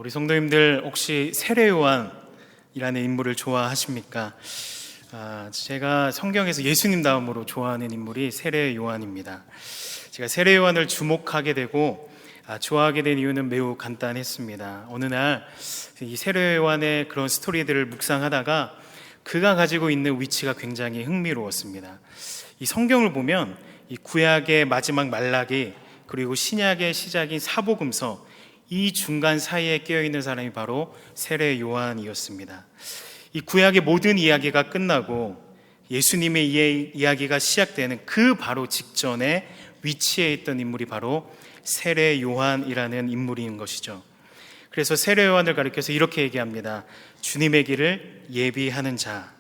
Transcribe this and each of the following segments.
우리 성도님들 혹시 세례 요한이라는 인물을 좋아하십니까? 제가 성경에서 예수님 다음으로 좋아하는 인물이 세례 요한입니다. 제가 세례 요한을 주목하게 되고 좋아하게 된 이유는 매우 간단했습니다. 어느 날 이 세례 요한의 그런 스토리들을 묵상하다가 그가 가지고 있는 위치가 굉장히 흥미로웠습니다. 이 성경을 보면 이 구약의 마지막 말라기 그리고 신약의 시작인 사복음서, 이 중간 사이에 끼어있는 사람이 바로 세례 요한이었습니다. 이 구약의 모든 이야기가 끝나고 예수님의 이야기가 시작되는 그 바로 직전에 위치해 있던 인물이 바로 세례 요한이라는 인물인 것이죠. 그래서 세례 요한을 가리켜서 이렇게 얘기합니다. 주님의 길을 예비하는 자.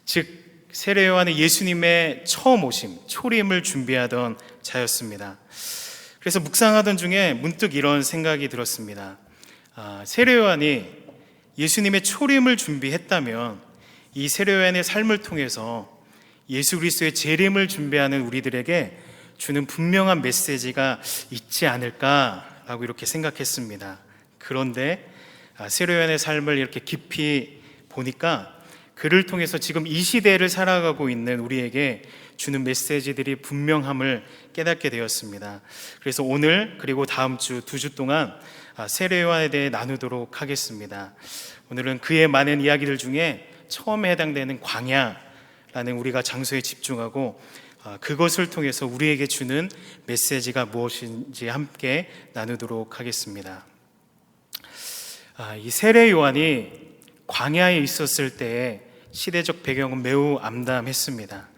즉 세례 요한은 예수님의 처음 오심, 초림을 준비하던 자였습니다. 그래서 묵상하던 중에 문득 이런 생각이 들었습니다. 세례 요한이 예수님의 초림을 준비했다면 이 세례 요한의 삶을 통해서 예수 그리스도의 재림을 준비하는 우리들에게 주는 분명한 메시지가 있지 않을까라고 이렇게 생각했습니다. 그런데 세례 요한의 삶을 이렇게 깊이 보니까 그를 통해서 지금 이 시대를 살아가고 있는 우리에게 주는 메시지들이 분명함을 깨닫게 되었습니다. 그래서 오늘 그리고 다음 주 2주 동안 세례 요한에 대해 나누도록 하겠습니다. 오늘은 그의 많은 이야기들 중에 처음에 해당되는 광야라는 우리가 장소에 집중하고 그것을 통해서 우리에게 주는 메시지가 무엇인지 함께 나누도록 하겠습니다. 이 세례 요한이 광야에 있었을 때의 시대적 배경은 매우 암담했습니다.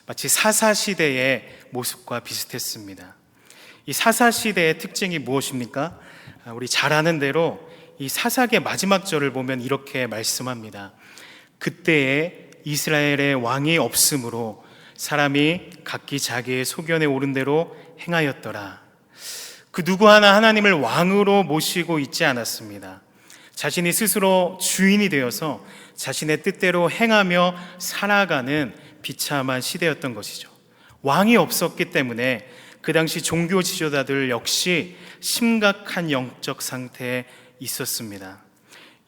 마치 사사시대의 모습과 비슷했습니다. 이 사사시대의 특징이 무엇입니까? 우리 잘 아는 대로 이 사사기의 마지막 절을 보면 이렇게 말씀합니다. 그때에 이스라엘의 왕이 없으므로 사람이 각기 자기의 소견에 오른 대로 행하였더라. 그 누구 하나 하나님을 왕으로 모시고 있지 않았습니다. 자신이 스스로 주인이 되어서 자신의 뜻대로 행하며 살아가는 비참한 시대였던 것이죠. 왕이 없었기 때문에 그 당시 종교 지도자들 역시 심각한 영적 상태에 있었습니다.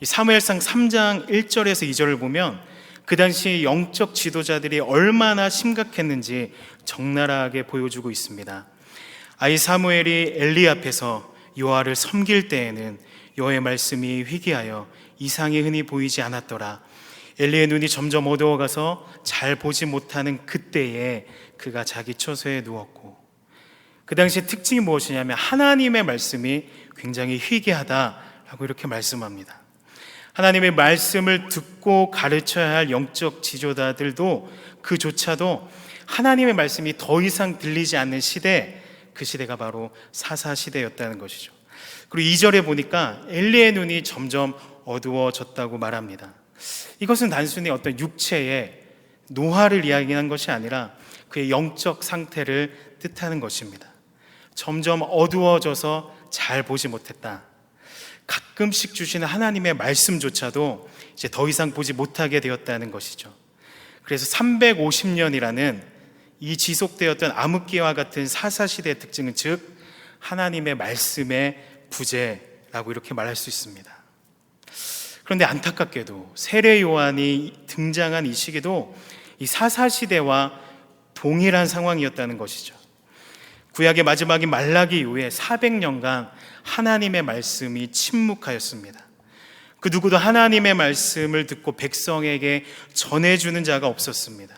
사무엘상 3장 1절에서 2절을 보면 그 당시 영적 지도자들이 얼마나 심각했는지 적나라하게 보여주고 있습니다. 아이 사무엘이 엘리 앞에서 여호와를 섬길 때에는 여호와의 말씀이 희귀하여 이상이 흔히 보이지 않았더라. 엘리의 눈이 점점 어두워가서 잘 보지 못하는 그때에 그가 자기 처소에 누웠고, 그 당시의 특징이 무엇이냐면 하나님의 말씀이 굉장히 희귀하다라고 이렇게 말씀합니다. 하나님의 말씀을 듣고 가르쳐야 할 영적 지도자들도 그조차도 하나님의 말씀이 더 이상 들리지 않는 시대, 그 시대가 바로 사사시대였다는 것이죠. 그리고 2절에 보니까 엘리의 눈이 점점 어두워졌다고 말합니다. 이것은 단순히 어떤 육체의 노화를 이야기하는 것이 아니라 그의 영적 상태를 뜻하는 것입니다. 점점 어두워져서 잘 보지 못했다. 가끔씩 주시는 하나님의 말씀조차도 이제 더 이상 보지 못하게 되었다는 것이죠. 그래서 350년이라는 이 지속되었던 암흑기와 같은 사사시대의 특징은 즉 하나님의 말씀의 부재라고 이렇게 말할 수 있습니다. 그런데 안타깝게도 세례 요한이 등장한 이 시기도 이 사사시대와 동일한 상황이었다는 것이죠. 구약의 마지막인 말라기 이후에 400년간 하나님의 말씀이 침묵하였습니다. 그 누구도 하나님의 말씀을 듣고 백성에게 전해주는 자가 없었습니다.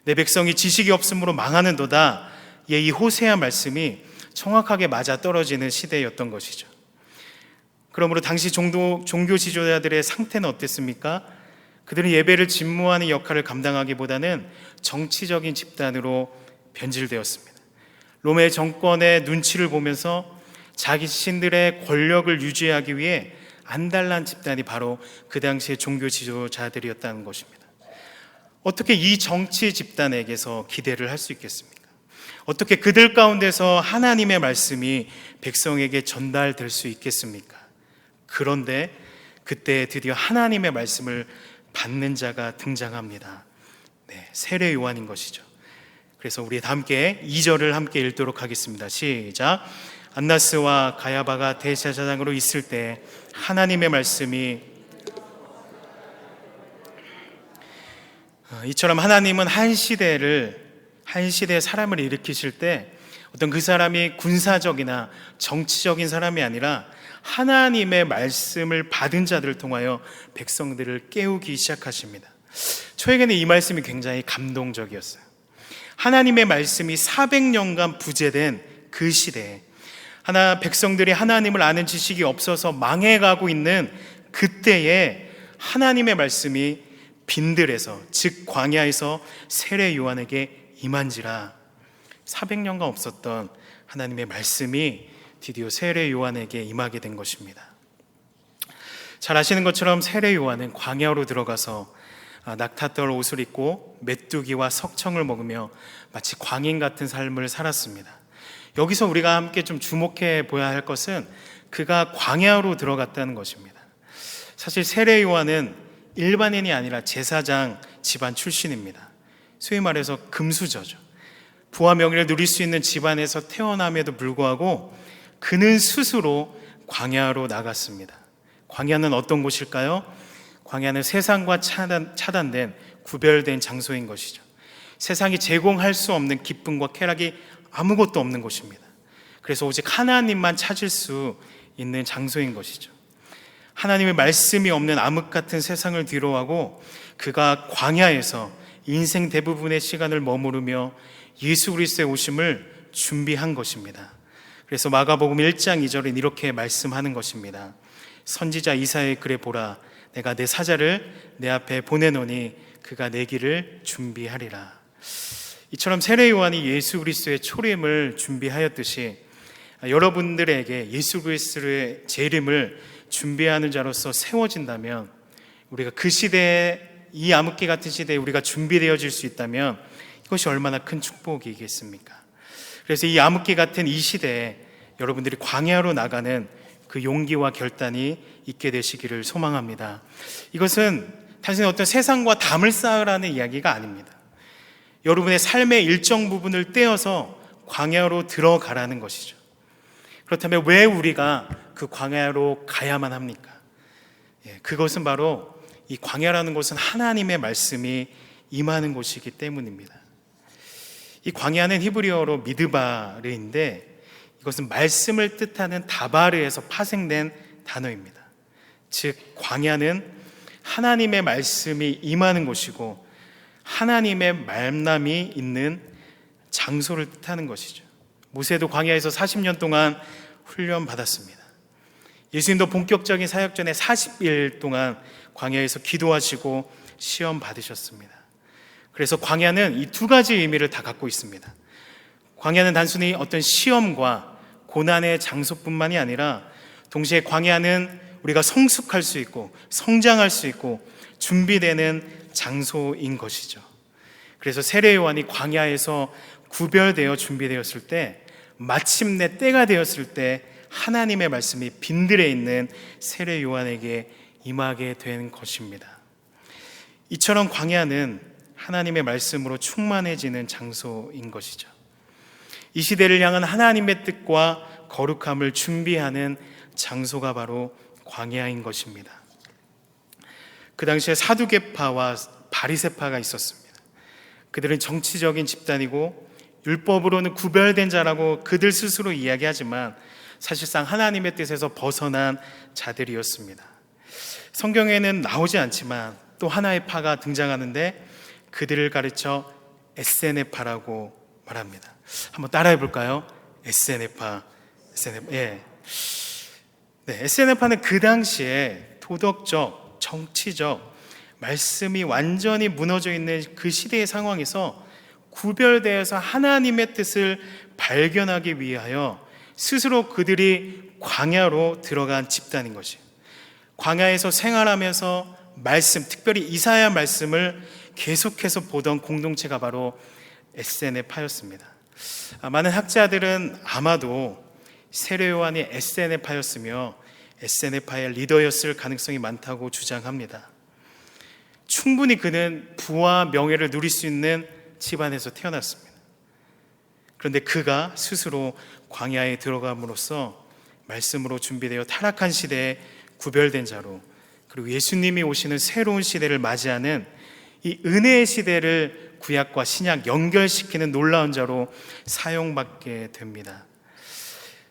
내 백성이 지식이 없으므로 망하는도다. 이 호세아 말씀이 정확하게 맞아떨어지는 시대였던 것이죠. 그러므로 당시 종교 지도자들의 상태는 어땠습니까? 그들은 예배를 집무하는 역할을 감당하기보다는 정치적인 집단으로 변질되었습니다. 로마의 정권의 눈치를 보면서 자기 자신들의 권력을 유지하기 위해 안달난 집단이 바로 그 당시의 종교 지도자들이었다는 것입니다. 어떻게 이 정치 집단에게서 기대를 할 수 있겠습니까? 어떻게 그들 가운데서 하나님의 말씀이 백성에게 전달될 수 있겠습니까? 그런데 그때 드디어 하나님의 말씀을 받는 자가 등장합니다. 세례 요한인 것이죠. 그래서 우리 다 함께 2절을 함께 읽도록 하겠습니다. 시작. 안나스와 가야바가 대제사장으로 있을 때 하나님의 말씀이 이처럼 하나님은 한 시대의 사람을 일으키실 때 어떤 그 사람이 군사적이나 정치적인 사람이 아니라 하나님의 말씀을 받은 자들을 통하여 백성들을 깨우기 시작하십니다. 저에게는 이 말씀이 굉장히 감동적이었어요. 하나님의 말씀이 400년간 부재된 그 시대에 백성들이 하나님을 아는 지식이 없어서 망해가고 있는 그때에 하나님의 말씀이 빈들에서, 즉 광야에서 세례 요한에게 임한지라. 400년간 없었던 하나님의 말씀이 드디어 세례 요한에게 임하게 된 것입니다. 잘 아시는 것처럼 세례 요한은 광야로 들어가서 낙타떨 옷을 입고 메뚜기와 석청을 먹으며 마치 광인 같은 삶을 살았습니다. 여기서 우리가 함께 좀 주목해 보아야 할 것은 그가 광야로 들어갔다는 것입니다. 사실 세례 요한은 일반인이 아니라 제사장 집안 출신입니다. 소위 말해서 금수저죠. 부와 명예를 누릴 수 있는 집안에서 태어남에도 불구하고 그는 스스로 광야로 나갔습니다. 광야는 어떤 곳일까요? 광야는 세상과 차단된, 구별된 장소인 것이죠. 세상이 제공할 수 없는 기쁨과 쾌락이 아무것도 없는 곳입니다. 그래서 오직 하나님만 찾을 수 있는 장소인 것이죠. 하나님의 말씀이 없는 암흑 같은 세상을 뒤로하고 그가 광야에서 인생 대부분의 시간을 머무르며 예수 그리스도의 오심을 준비한 것입니다. 그래서 마가복음 1장 2절은 이렇게 말씀하는 것입니다. 선지자 이사야의 글에 보라, 내가 내 사자를 내 앞에 보내노니 그가 내 길을 준비하리라. 이처럼 세례 요한이 예수 그리스도의 초림을 준비하였듯이 여러분들에게 예수 그리스도의 재림을 준비하는 자로서 세워진다면, 우리가 그 시대에, 이 암흑기 같은 시대에 우리가 준비되어질 수 있다면 이것이 얼마나 큰 축복이겠습니까? 그래서 이 암흑기 같은 이 시대에 여러분들이 광야로 나가는 그 용기와 결단이 있게 되시기를 소망합니다. 이것은 단순히 어떤 세상과 담을 쌓으라는 이야기가 아닙니다. 여러분의 삶의 일정 부분을 떼어서 광야로 들어가라는 것이죠. 그렇다면 왜 우리가 그 광야로 가야만 합니까? 그것은 바로 이 광야라는 곳은 하나님의 말씀이 임하는 곳이기 때문입니다. 이 광야는 히브리어로 미드바르인데 이것은 말씀을 뜻하는 다바르에서 파생된 단어입니다. 즉 광야는 하나님의 말씀이 임하는 곳이고 하나님의 말씀이 있는 장소를 뜻하는 것이죠. 모세도 광야에서 40년 동안 훈련 받았습니다. 예수님도 본격적인 사역 전에 40일 동안 광야에서 기도하시고 시험 받으셨습니다. 그래서 광야는 이 두 가지 의미를 다 갖고 있습니다. 광야는 단순히 어떤 시험과 고난의 장소뿐만이 아니라 동시에 광야는 우리가 성숙할 수 있고 성장할 수 있고 준비되는 장소인 것이죠. 그래서 세례 요한이 광야에서 구별되어 준비되었을 때, 마침내 때가 되었을 때 하나님의 말씀이 빈들에 있는 세례 요한에게 임하게 된 것입니다. 이처럼 광야는 하나님의 말씀으로 충만해지는 장소인 것이죠. 이 시대를 향한 하나님의 뜻과 거룩함을 준비하는 장소가 바로 광야인 것입니다. 그 당시에 사두개파와 바리새파가 있었습니다. 그들은 정치적인 집단이고 율법으로는 구별된 자라고 그들 스스로 이야기하지만 사실상 하나님의 뜻에서 벗어난 자들이었습니다. 성경에는 나오지 않지만 또 하나의 파가 등장하는데 그들을 가르쳐 에세네파라고 말합니다. 한번 따라해 볼까요? 에세네파. 에세네파는 그 당시에 도덕적, 정치적 말씀이 완전히 무너져 있는 그 시대의 상황에서 구별되어서 하나님의 뜻을 발견하기 위하여 스스로 그들이 광야로 들어간 집단인 것이에요. 광야에서 생활하면서 말씀, 특별히 이사야 말씀을 계속해서 보던 공동체가 바로 에세네파였습니다. 많은 학자들은 아마도 세례 요한이 에세네파였으며 에세네파의 리더였을 가능성이 많다고 주장합니다. 충분히 그는 부와 명예를 누릴 수 있는 집안에서 태어났습니다. 그런데 그가 스스로 광야에 들어감으로써 말씀으로 준비되어 타락한 시대에 구별된 자로, 그리고 예수님이 오시는 새로운 시대를 맞이하는 이 은혜의 시대를 구약과 신약 연결시키는 놀라운 자로 사용받게 됩니다.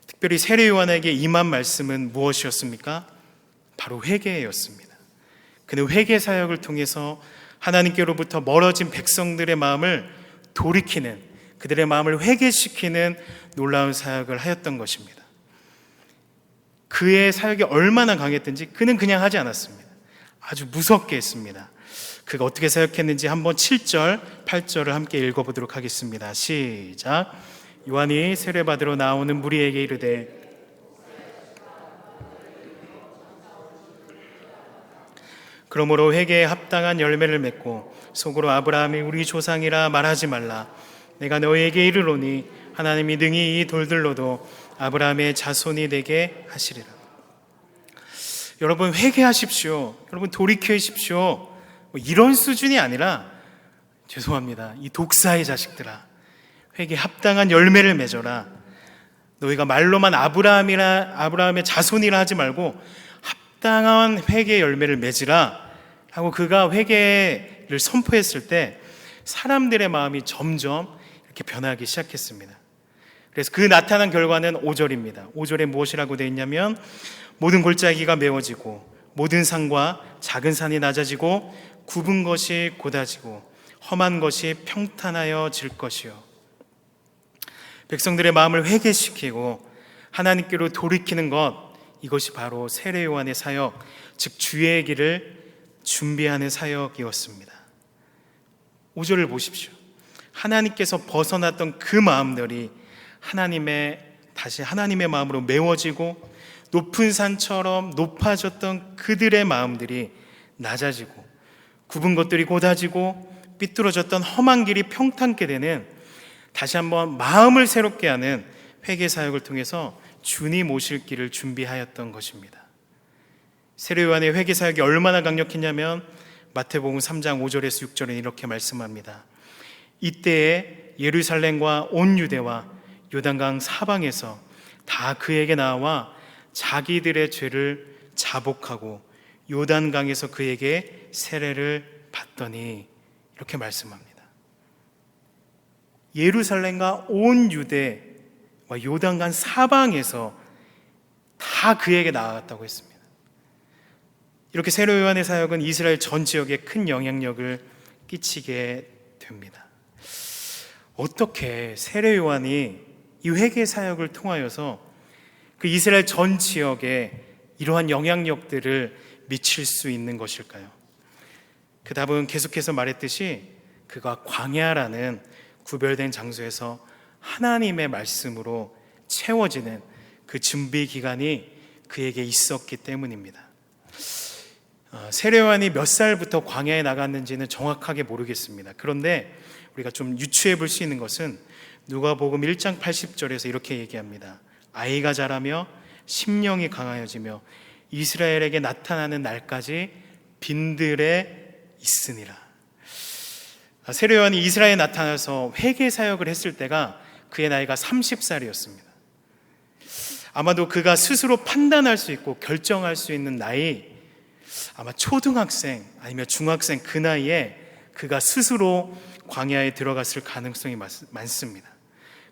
특별히 세례 요한에게 임한 말씀은 무엇이었습니까? 바로 회개였습니다. 그는 회개 사역을 통해서 하나님께로부터 멀어진 백성들의 마음을 돌이키는, 그들의 마음을 회개시키는 놀라운 사역을 하였던 것입니다. 그의 사역이 얼마나 강했든지 그는 그냥 하지 않았습니다. 아주 무섭게 했습니다. 그가 어떻게 사역했는지 한번 7절, 8절을 함께 읽어보도록 하겠습니다. 시작. 요한이 세례받으러 나오는 무리에게 이르되 그러므로 회개에 합당한 열매를 맺고 속으로 아브라함이 우리 조상이라 말하지 말라. 내가 너희에게 이르노니 하나님이 능히 이 돌들로도 아브라함의 자손이 되게 하시리라. 여러분, 회개하십시오. 여러분, 돌이켜십시오. 이런 수준이 아니라, 죄송합니다, 이 독사의 자식들아, 회개에 합당한 열매를 맺어라. 너희가 말로만 아브라함의 자손이라 하지 말고 합당한 회개의 열매를 맺으라 하고 그가 회개를 선포했을 때 사람들의 마음이 점점 이렇게 변하기 시작했습니다. 그래서 그 나타난 결과는 5절입니다. 5절에 무엇이라고 되어 있냐면 모든 골짜기가 메워지고 모든 산과 작은 산이 낮아지고 굽은 것이 곧아지고 험한 것이 평탄하여질 것이요. 백성들의 마음을 회개시키고 하나님께로 돌이키는 것, 이것이 바로 세례 요한의 사역, 즉 주의 길을 준비하는 사역이었습니다. 5절을 보십시오. 하나님께서 벗어났던 그 마음들이 다시 하나님의 마음으로 메워지고 높은 산처럼 높아졌던 그들의 마음들이 낮아지고 굽은 것들이 곧아지고 삐뚤어졌던 험한 길이 평탄케 되는, 다시 한번 마음을 새롭게 하는 회개 사역을 통해서 주님 오실 길을 준비하였던 것입니다. 세례 요한의 회개 사역이 얼마나 강력했냐면 마태복음 3장 5절에서 6절에 이렇게 말씀합니다. 이때에 예루살렘과 온 유대와 요단강 사방에서 다 그에게 나와 자기들의 죄를 자복하고 요단강에서 그에게 세례를 받더니, 이렇게 말씀합니다. 예루살렘과 온 유대와 요단강 사방에서 다 그에게 나아갔다고 했습니다. 이렇게 세례 요한의 사역은 이스라엘 전 지역에 큰 영향력을 끼치게 됩니다. 어떻게 세례 요한이 이 회개 사역을 통하여서 그 이스라엘 전 지역에 이러한 영향력들을 미칠 수 있는 것일까요? 그 답은 계속해서 말했듯이 그가 광야라는 구별된 장소에서 하나님의 말씀으로 채워지는 그 준비 기간이 그에게 있었기 때문입니다. 세례 요한이 몇 살부터 광야에 나갔는지는 정확하게 모르겠습니다. 그런데 우리가 좀 유추해 볼 수 있는 것은 누가복음 1장 80절에서 이렇게 얘기합니다. 아이가 자라며 심령이 강하여지며 이스라엘에게 나타나는 날까지 빈들에 있으니라. 세례 요한이 이스라엘에 나타나서 회개 사역을 했을 때가 그의 나이가 30살이었습니다. 아마도 그가 스스로 판단할 수 있고 결정할 수 있는 나이, 아마 초등학생 아니면 중학생 그 나이에 그가 스스로 광야에 들어갔을 가능성이 많습니다.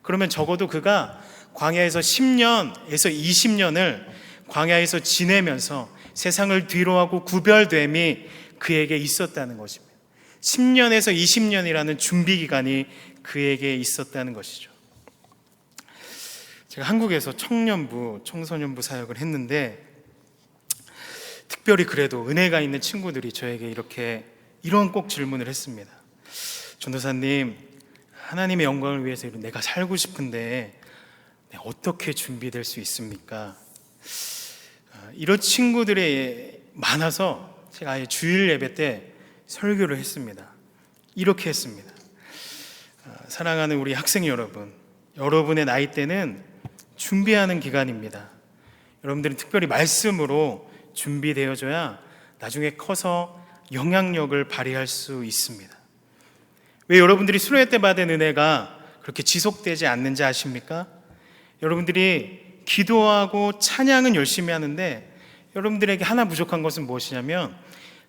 그러면 적어도 그가 광야에서 10년에서 20년을 광야에서 지내면서 세상을 뒤로하고 구별됨이 그에게 있었다는 것입니다. 10년에서 20년이라는 준비 기간이 그에게 있었다는 것이죠. 제가 한국에서 청소년부 사역을 했는데 특별히 그래도 은혜가 있는 친구들이 저에게 이런 꼭 질문을 했습니다. 전도사님, 하나님의 영광을 위해서 내가 살고 싶은데 어떻게 준비될 수 있습니까? 이런 친구들이 많아서 제가 아예 주일 예배 때 설교를 했습니다. 이렇게 했습니다. 사랑하는 우리 학생 여러분, 여러분의 나이 때는 준비하는 기간입니다. 여러분들은 특별히 말씀으로 준비되어져야 나중에 커서 영향력을 발휘할 수 있습니다. 왜 여러분들이 수련회 때 받은 은혜가 그렇게 지속되지 않는지 아십니까? 여러분들이 기도하고 찬양은 열심히 하는데 여러분들에게 하나 부족한 것은 무엇이냐면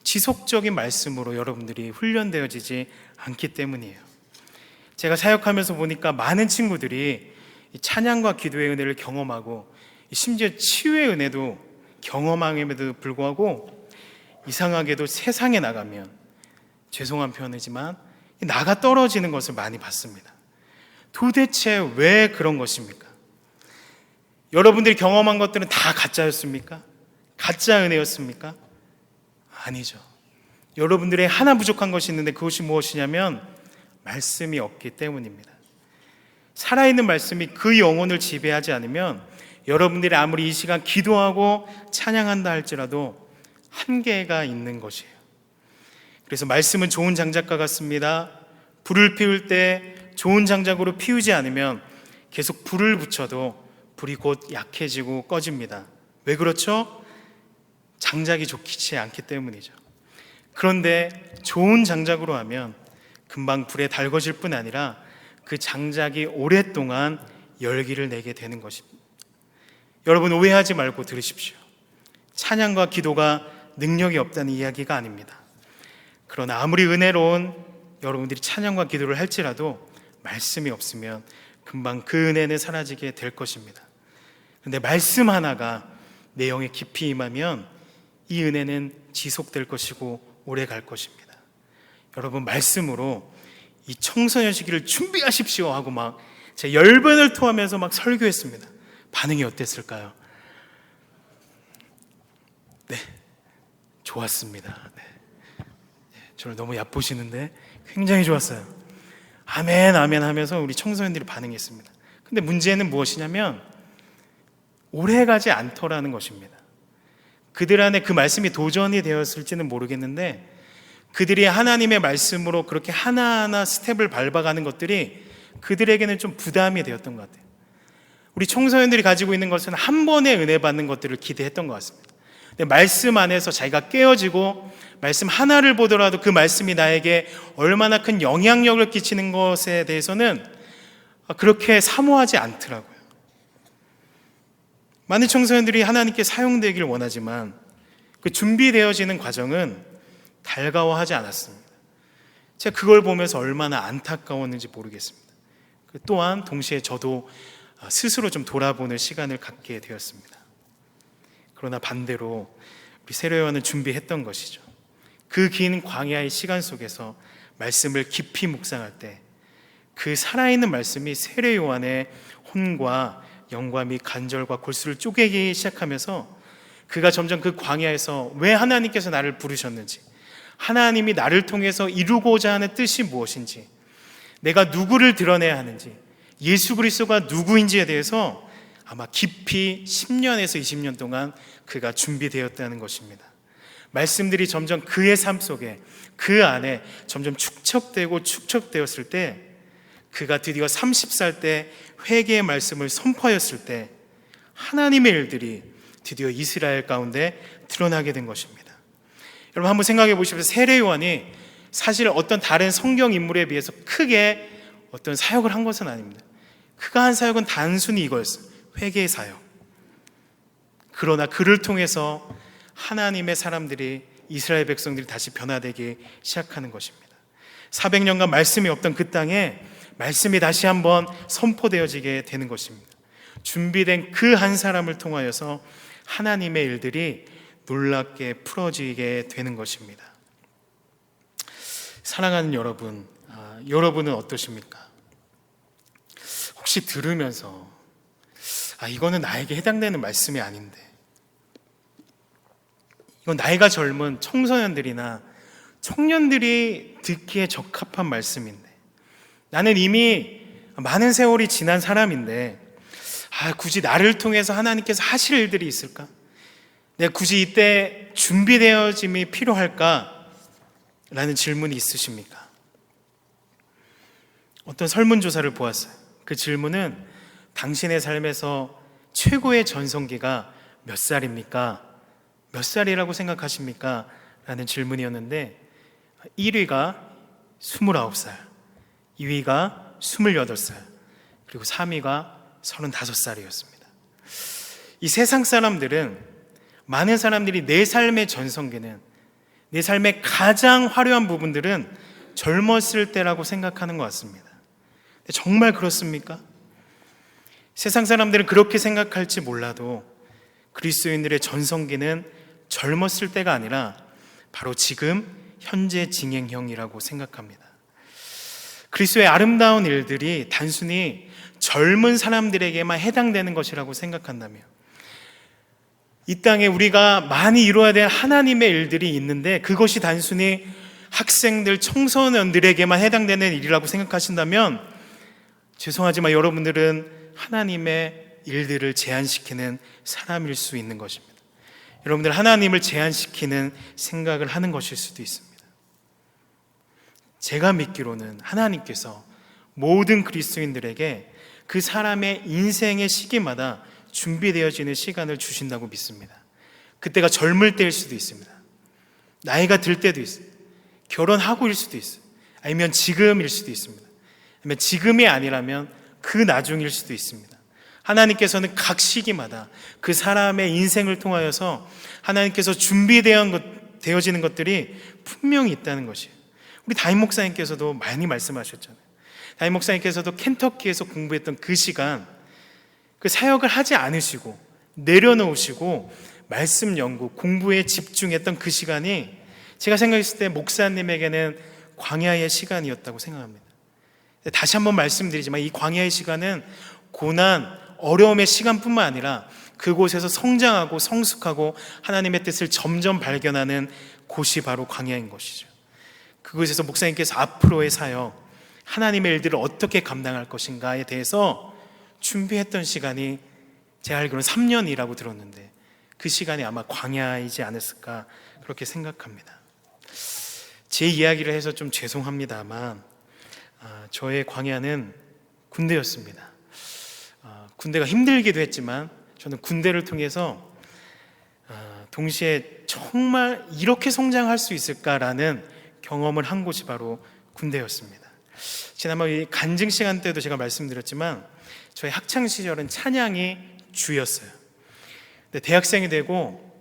지속적인 말씀으로 여러분들이 훈련되어지지 않기 때문이에요. 제가 사역하면서 보니까 많은 친구들이 찬양과 기도의 은혜를 경험하고 심지어 치유의 은혜도 경험함에도 불구하고 이상하게도 세상에 나가면, 죄송한 표현이지만 나가 떨어지는 것을 많이 봤습니다. 도대체 왜 그런 것입니까? 여러분들이 경험한 것들은 다 가짜였습니까? 가짜 은혜였습니까? 아니죠. 여러분들의 하나 부족한 것이 있는데 그것이 무엇이냐면 말씀이 없기 때문입니다. 살아있는 말씀이 그 영혼을 지배하지 않으면 여러분들이 아무리 이 시간 기도하고 찬양한다 할지라도 한계가 있는 것이에요. 그래서 말씀은 좋은 장작과 같습니다. 불을 피울 때 좋은 장작으로 피우지 않으면 계속 불을 붙여도 불이 곧 약해지고 꺼집니다. 왜 그렇죠? 장작이 좋지 않기 때문이죠. 그런데 좋은 장작으로 하면 금방 불에 달궈질 뿐 아니라 그 장작이 오랫동안 열기를 내게 되는 것입니다. 여러분, 오해하지 말고 들으십시오. 찬양과 기도가 능력이 없다는 이야기가 아닙니다. 그러나 아무리 은혜로운 여러분들이 찬양과 기도를 할지라도 말씀이 없으면 금방 그 은혜는 사라지게 될 것입니다. 그런데 말씀 하나가 내 영에 깊이 임하면 이 은혜는 지속될 것이고 오래 갈 것입니다. 여러분, 말씀으로 이 청소년 시기를 준비하십시오 하고 막 제가 열변을 토하면서 막 설교했습니다. 반응이 어땠을까요? 네, 좋았습니다. 네. 저를 너무 얕보시는데 굉장히 좋았어요. 아멘 아멘 하면서 우리 청소년들이 반응했습니다. 근데 문제는 무엇이냐면 오래가지 않더라는 것입니다. 그들 안에 그 말씀이 도전이 되었을지는 모르겠는데 그들이 하나님의 말씀으로 그렇게 하나하나 스텝을 밟아가는 것들이 그들에게는 좀 부담이 되었던 것 같아요. 우리 청소년들이 가지고 있는 것은 한 번에 은혜 받는 것들을 기대했던 것 같습니다. 근데 말씀 안에서 자기가 깨어지고 말씀 하나를 보더라도 그 말씀이 나에게 얼마나 큰 영향력을 끼치는 것에 대해서는 그렇게 사모하지 않더라고요. 많은 청소년들이 하나님께 사용되길 원하지만 그 준비되어지는 과정은 달가워하지 않았습니다. 제가 그걸 보면서 얼마나 안타까웠는지 모르겠습니다. 또한 동시에 저도 스스로 좀 돌아보는 시간을 갖게 되었습니다. 그러나 반대로 우리 세례요한은 준비했던 것이죠. 그 긴 광야의 시간 속에서 말씀을 깊이 묵상할 때 그 살아있는 말씀이 세례요한의 혼과 영과 및 간절과 골수를 쪼개기 시작하면서 그가 점점 그 광야에서 왜 하나님께서 나를 부르셨는지, 하나님이 나를 통해서 이루고자 하는 뜻이 무엇인지, 내가 누구를 드러내야 하는지, 예수 그리스도가 누구인지에 대해서 아마 깊이 10년에서 20년 동안 그가 준비되었다는 것입니다. 말씀들이 점점 그의 삶 속에, 그 안에 점점 축적되었을 때, 그가 드디어 30살 때 회개의 말씀을 선포하였을 때 하나님의 일들이 드디어 이스라엘 가운데 드러나게 된 것입니다. 여러분, 한번 생각해 보십시오. 세례 요한이 사실 어떤 다른 성경 인물에 비해서 크게 어떤 사역을 한 것은 아닙니다. 그가 한 사역은 단순히 이거였어요. 회개의 사역. 그러나 그를 통해서 하나님의 사람들이, 이스라엘 백성들이 다시 변화되기 시작하는 것입니다. 400년간 말씀이 없던 그 땅에 말씀이 다시 한번 선포되어지게 되는 것입니다. 준비된 그 한 사람을 통하여서 하나님의 일들이 놀랍게 풀어지게 되는 것입니다. 사랑하는 여러분, 여러분은 어떠십니까? 혹시 들으면서 이거는 나에게 해당되는 말씀이 아닌데, 이건 나이가 젊은 청소년들이나 청년들이 듣기에 적합한 말씀인데, 나는 이미 많은 세월이 지난 사람인데 굳이 나를 통해서 하나님께서 하실 일들이 있을까? 내가 굳이 이때 준비되어짐이 필요할까? 라는 질문이 있으십니까? 어떤 설문조사를 보았어요. 그 질문은 당신의 삶에서 최고의 전성기가 몇 살입니까? 몇 살이라고 생각하십니까? 라는 질문이었는데 1위가 29살, 2위가 28살, 그리고 3위가 35살이었습니다. 이 세상 사람들은, 많은 사람들이 내 삶의 전성기는, 내 삶의 가장 화려한 부분들은 젊었을 때라고 생각하는 것 같습니다. 정말 그렇습니까? 세상 사람들은 그렇게 생각할지 몰라도 그리스도인들의 전성기는 젊었을 때가 아니라 바로 지금 현재 진행형이라고 생각합니다. 그리스도의 아름다운 일들이 단순히 젊은 사람들에게만 해당되는 것이라고 생각한다면, 이 땅에 우리가 많이 이루어야 될 하나님의 일들이 있는데 그것이 단순히 학생들, 청소년들에게만 해당되는 일이라고 생각하신다면 죄송하지만 여러분들은 하나님의 일들을 제한시키는 사람일 수 있는 것입니다. 여러분들 하나님을 제한시키는 생각을 하는 것일 수도 있습니다. 제가 믿기로는 하나님께서 모든 그리스도인들에게 그 사람의 인생의 시기마다 준비되어지는 시간을 주신다고 믿습니다. 그때가 젊을 때일 수도 있습니다. 나이가 들 때도 있어요. 결혼하고일 수도 있어요. 아니면 지금일 수도 있습니다. 아니면 지금이 아니라면 그 나중일 수도 있습니다. 하나님께서는 각 시기마다 그 사람의 인생을 통하여서 하나님께서 준비되어지는 것들이 분명히 있다는 것이에요. 우리 담임 목사님께서도 많이 말씀하셨잖아요. 담임 목사님께서도 켄터키에서 공부했던 그 시간, 그 사역을 하지 않으시고 내려놓으시고 말씀 연구, 공부에 집중했던 그 시간이 제가 생각했을 때 목사님에게는 광야의 시간이었다고 생각합니다. 다시 한번 말씀드리지만 이 광야의 시간은 고난, 어려움의 시간뿐만 아니라 그곳에서 성장하고 성숙하고 하나님의 뜻을 점점 발견하는 곳이 바로 광야인 것이죠. 그곳에서 목사님께서 앞으로의 사역, 하나님의 일들을 어떻게 감당할 것인가에 대해서 준비했던 시간이 제가 알기로는 3년이라고 들었는데 그 시간이 아마 광야이지 않았을까 그렇게 생각합니다. 제 이야기를 해서 좀 죄송합니다만 저의 광야는 군대였습니다. 군대가 힘들기도 했지만 저는 군대를 통해서 동시에 정말 이렇게 성장할 수 있을까라는 경험을 한 곳이 바로 군대였습니다. 지난번 이 간증 시간 때도 제가 말씀드렸지만 저의 학창 시절은 찬양이 주였어요. 근데 대학생이 되고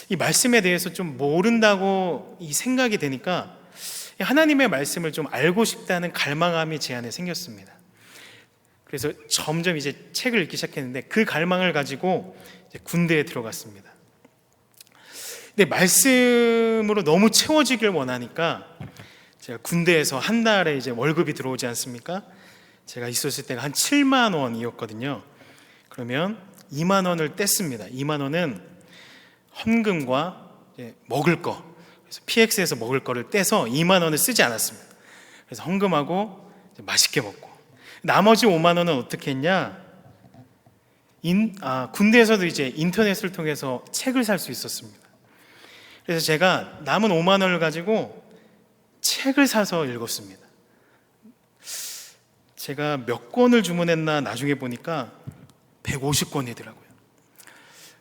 이 말씀에 대해서 좀 모른다고 이 생각이 되니까 하나님의 말씀을 좀 알고 싶다는 갈망함이 제 안에 생겼습니다. 그래서 점점 이제 책을 읽기 시작했는데 그 갈망을 가지고 이제 군대에 들어갔습니다. 근데 말씀으로 너무 채워지길 원하니까 제가 군대에서 한 달에 이제 월급이 들어오지 않습니까? 제가 있었을 때가 한 7만 원이었거든요. 그러면 2만 원을 뗐습니다. 2만 원은 헌금과 먹을 거, 그래서 PX에서 먹을 거를 떼서 2만 원을 쓰지 않았습니다. 그래서 헌금하고 맛있게 먹고, 나머지 5만 원은 어떻게 했냐? 군대에서도 이제 인터넷을 통해서 책을 살 수 있었습니다. 그래서 제가 남은 5만 원을 가지고 책을 사서 읽었습니다. 제가 몇 권을 주문했나 나중에 보니까 150권이더라고요.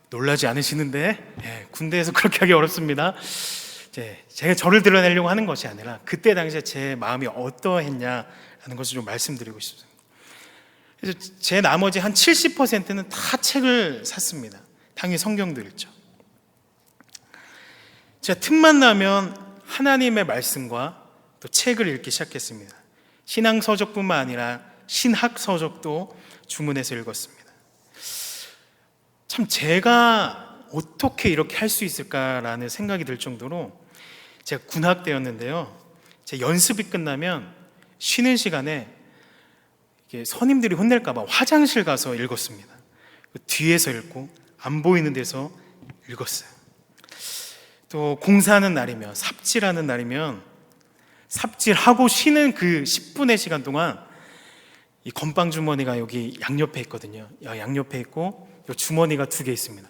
놀라지 않으시는데 군대에서 그렇게 하기 어렵습니다. 제가 저를 드러내려고 하는 것이 아니라 그때 당시에 제 마음이 어떠했냐라는 것을 좀 말씀드리고 싶습니다. 그래서 제 나머지 한 70%는 다 책을 샀습니다. 당연히 성경도 읽죠. 제가 틈만 나면 하나님의 말씀과 또 책을 읽기 시작했습니다. 신앙서적뿐만 아니라 신학서적도 주문해서 읽었습니다. 참 제가 어떻게 이렇게 할 수 있을까라는 생각이 들 정도로 제가 군학대였는데요. 제 연습이 끝나면 쉬는 시간에 선임들이 혼낼까봐 화장실 가서 읽었습니다. 뒤에서 읽고 안 보이는 데서 읽었어요. 또 공사하는 날이면, 삽질하는 날이면 삽질하고 쉬는 그 10분의 시간 동안 이 건빵 주머니가 여기 양옆에 있거든요. 양옆에 있고 주머니가 2개 있습니다.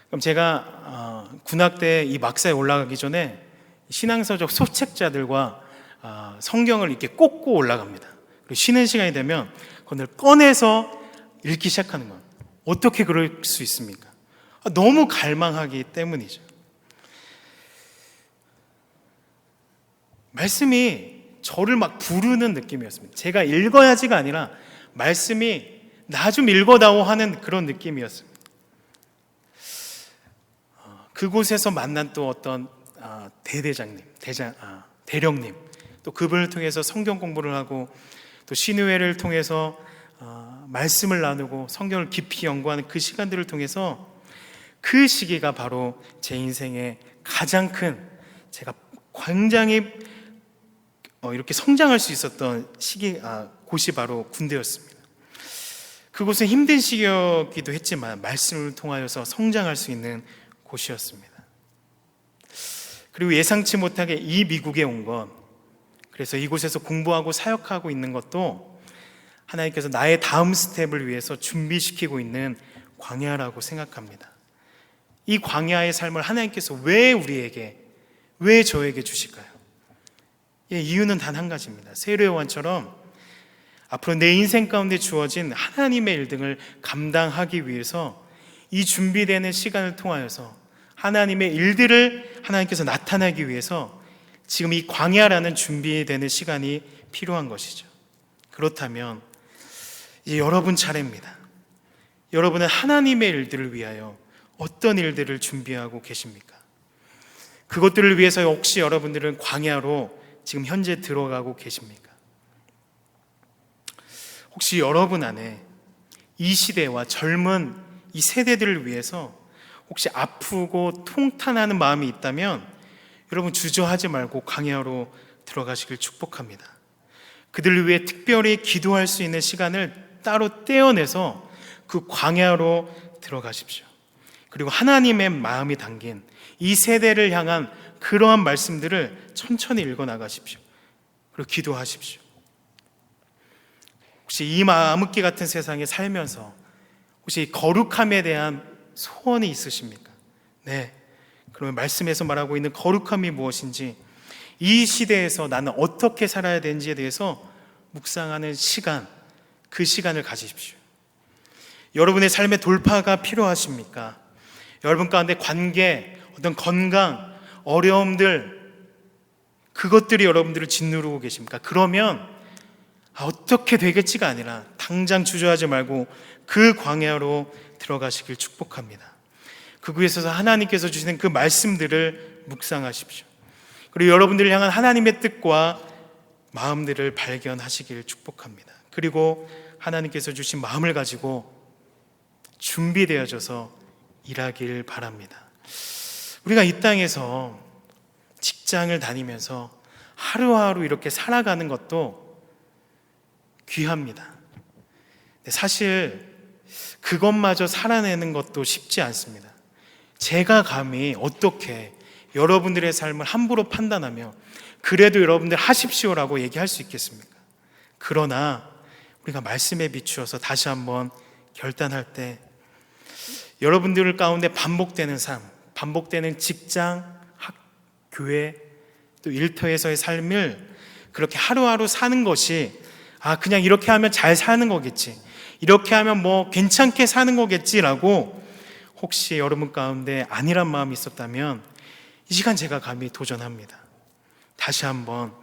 그럼 제가 군학대 이 막사에 올라가기 전에 신앙서적 소책자들과 성경을 이렇게 꽂고 올라갑니다. 그리고 쉬는 시간이 되면 그걸 꺼내서 읽기 시작하는 거예요. 어떻게 그럴 수 있습니까? 너무 갈망하기 때문이죠. 말씀이 저를 막 부르는 느낌이었습니다. 제가 읽어야지가 아니라 말씀이 나 좀 읽어다오 하는 그런 느낌이었습니다. 그곳에서 만난 또 어떤 대령님, 또 그분을 통해서 성경 공부를 하고 또 신의회를 통해서 말씀을 나누고 성경을 깊이 연구하는 그 시간들을 통해서 그 시기가 바로 제 인생의 가장 큰, 제가 굉장히 이렇게 성장할 수 있었던 곳이 바로 군대였습니다. 그곳은 힘든 시기였기도 했지만 말씀을 통하여서 성장할 수 있는 곳이었습니다. 그리고 예상치 못하게 이 미국에 온 것, 그래서 이곳에서 공부하고 사역하고 있는 것도 하나님께서 나의 다음 스텝을 위해서 준비시키고 있는 광야라고 생각합니다. 이 광야의 삶을 하나님께서 왜 우리에게, 왜 저에게 주실까요? 이유는 단 한 가지입니다. 세례요한처럼 앞으로 내 인생 가운데 주어진 하나님의 일 등을 감당하기 위해서 이 준비되는 시간을 통하여서 하나님의 일들을 하나님께서 나타나기 위해서 지금 이 광야라는 준비되는 시간이 필요한 것이죠. 그렇다면 이제 여러분 차례입니다. 여러분은 하나님의 일들을 위하여 어떤 일들을 준비하고 계십니까? 그것들을 위해서 혹시 여러분들은 광야로 지금 현재 들어가고 계십니까? 혹시 여러분 안에 이 시대와 젊은 이 세대들을 위해서 혹시 아프고 통탄하는 마음이 있다면 여러분 주저하지 말고 광야로 들어가시길 축복합니다. 그들을 위해 특별히 기도할 수 있는 시간을 따로 떼어내서 그 광야로 들어가십시오. 그리고 하나님의 마음이 담긴 이 세대를 향한 그러한 말씀들을 천천히 읽어 나가십시오. 그리고 기도하십시오. 혹시 이 암흑기 같은 세상에 살면서 혹시 거룩함에 대한 소원이 있으십니까? 네. 그러면 말씀에서 말하고 있는 거룩함이 무엇인지, 이 시대에서 나는 어떻게 살아야 되는지에 대해서 묵상하는 시간, 그 시간을 가지십시오. 여러분의 삶의 돌파가 필요하십니까? 여러분 가운데 관계, 어떤 건강, 어려움들, 그것들이 여러분들을 짓누르고 계십니까? 그러면 어떻게 되겠지가 아니라 당장 주저하지 말고 그 광야로 들어가시길 축복합니다. 그곳에서 하나님께서 주시는 그 말씀들을 묵상하십시오. 그리고 여러분들을 향한 하나님의 뜻과 마음들을 발견하시길 축복합니다. 그리고 하나님께서 주신 마음을 가지고 준비되어져서 일하길 바랍니다. 우리가 이 땅에서 직장을 다니면서 하루하루 이렇게 살아가는 것도 귀합니다. 사실 그것마저 살아내는 것도 쉽지 않습니다. 제가 감히 어떻게 여러분들의 삶을 함부로 판단하며 그래도 여러분들 하십시오라고 얘기할 수 있겠습니까? 그러나 우리가 말씀에 비추어서 다시 한번 결단할 때 여러분들 가운데 반복되는 삶, 반복되는 직장, 교회, 또 일터에서의 삶을 그렇게 하루하루 사는 것이 그냥 이렇게 하면 잘 사는 거겠지, 이렇게 하면 뭐 괜찮게 사는 거겠지라고 혹시 여러분 가운데 아니란 마음이 있었다면 이 시간 제가 감히 도전합니다. 다시 한번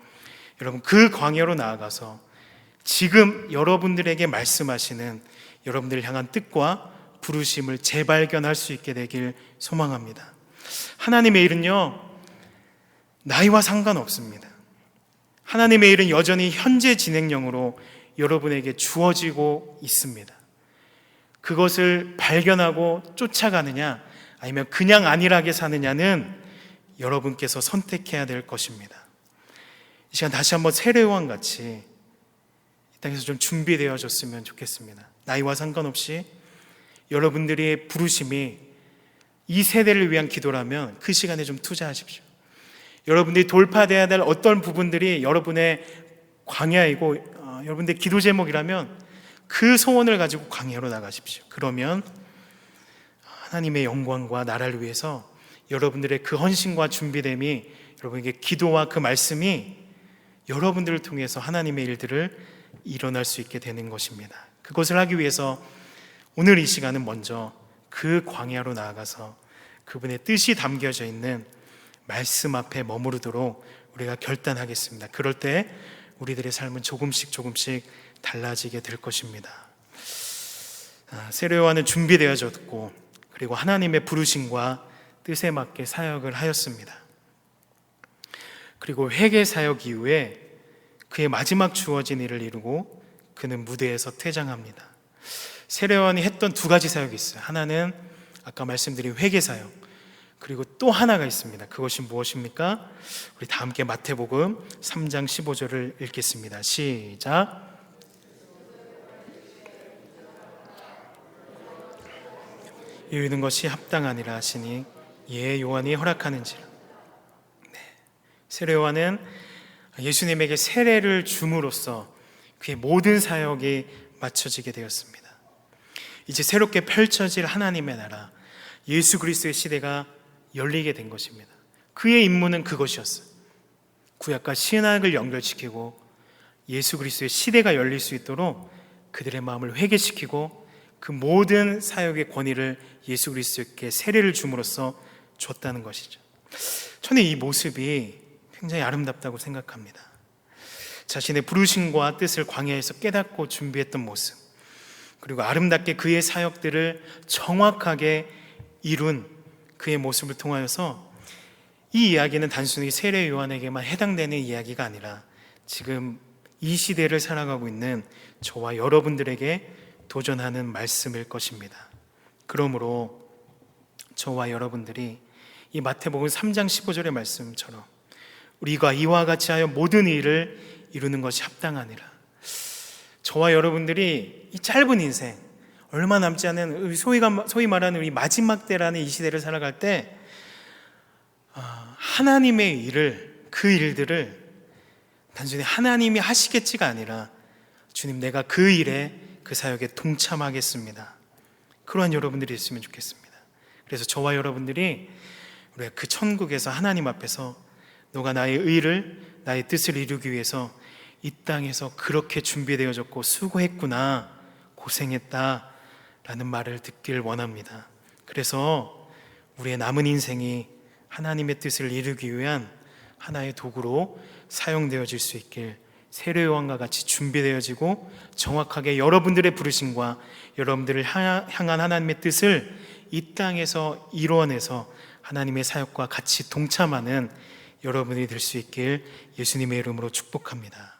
여러분 그 광야로 나아가서 지금 여러분들에게 말씀하시는 여러분들을 향한 뜻과 부르심을 재발견할 수 있게 되길 소망합니다. 하나님의 일은요, 나이와 상관없습니다. 하나님의 일은 여전히 현재 진행형으로 여러분에게 주어지고 있습니다. 그것을 발견하고 쫓아가느냐 아니면 그냥 안일하게 사느냐는 여러분께서 선택해야 될 것입니다. 이 시간 다시 한번 세례요한 같이 이 땅에서 좀 준비되어졌으면 좋겠습니다. 나이와 상관없이 여러분들의 부르심이 이 세대를 위한 기도라면 그 시간에 좀 투자하십시오. 여러분들이 돌파되어야 될 어떤 부분들이 여러분의 광야이고 여러분들의 기도 제목이라면 그 소원을 가지고 광야로 나가십시오. 그러면 하나님의 영광과 나라를 위해서 여러분들의 그 헌신과 준비됨이 여러분에게 기도와 그 말씀이 여러분들을 통해서 하나님의 일들을 일어날 수 있게 되는 것입니다. 그것을 하기 위해서 오늘 이 시간은 먼저 그 광야로 나아가서 그분의 뜻이 담겨져 있는 말씀 앞에 머무르도록 우리가 결단하겠습니다. 그럴 때 우리들의 삶은 조금씩 달라지게 될 것입니다. 세례 요한은 준비되어졌고 그리고 하나님의 부르심과 뜻에 맞게 사역을 하였습니다. 그리고 회개 사역 이후에 그의 마지막 주어진 일을 이루고 그는 무대에서 퇴장합니다. 세례 요한이 했던 두 가지 사역이 있어요. 하나는 아까 말씀드린 회개 사역, 그리고 또 하나가 있습니다. 그것이 무엇입니까? 우리 다 함께 마태복음 3장 15절을 읽겠습니다. 시작. 이루는 것이 합당하니라 하시니 예 요한이 허락하는지라. 세례 요한은 예수님에게 세례를 줌으로써 그의 모든 사역이 마쳐지게 되었습니다. 이제 새롭게 펼쳐질 하나님의 나라, 예수 그리스도의 시대가 열리게 된 것입니다. 그의 임무는 그것이었어요. 구약과 신약을 연결시키고 예수 그리스도의 시대가 열릴 수 있도록 그들의 마음을 회개시키고 그 모든 사역의 권위를 예수 그리스도께 세례를 줌으로써 줬다는 것이죠. 저는 이 모습이 굉장히 아름답다고 생각합니다. 자신의 부르심과 뜻을 광야에서 깨닫고 준비했던 모습, 그리고 아름답게 그의 사역들을 정확하게 이룬 그의 모습을 통하여서 이 이야기는 단순히 세례 요한에게만 해당되는 이야기가 아니라 지금 이 시대를 살아가고 있는 저와 여러분들에게 도전하는 말씀일 것입니다. 그러므로 저와 여러분들이 이 마태복음 3장 15절의 말씀처럼 우리가 이와 같이 하여 모든 일을 이루는 것이 합당하니라. 저와 여러분들이 이 짧은 인생, 얼마 남지 않은 소위 말하는 우리 마지막 때라는 이 시대를 살아갈 때 하나님의 일을, 그 일들을 단순히 하나님이 하시겠지가 아니라 주님, 내가 그 일에, 그 사역에 동참하겠습니다. 그러한 여러분들이 있으면 좋겠습니다. 그래서 저와 여러분들이 우리가 그 천국에서 하나님 앞에서 너가 나의 의를, 나의 뜻을 이루기 위해서 이 땅에서 그렇게 준비되어졌고 수고했구나, 고생했다 라는 말을 듣길 원합니다. 그래서 우리의 남은 인생이 하나님의 뜻을 이루기 위한 하나의 도구로 사용되어질 수 있길 세례 요한과 같이 준비되어지고 정확하게 여러분들의 부르심과 여러분들을 향한 하나님의 뜻을 이 땅에서 이루어내서 하나님의 사역과 같이 동참하는 여러분이 될 수 있길 예수님의 이름으로 축복합니다.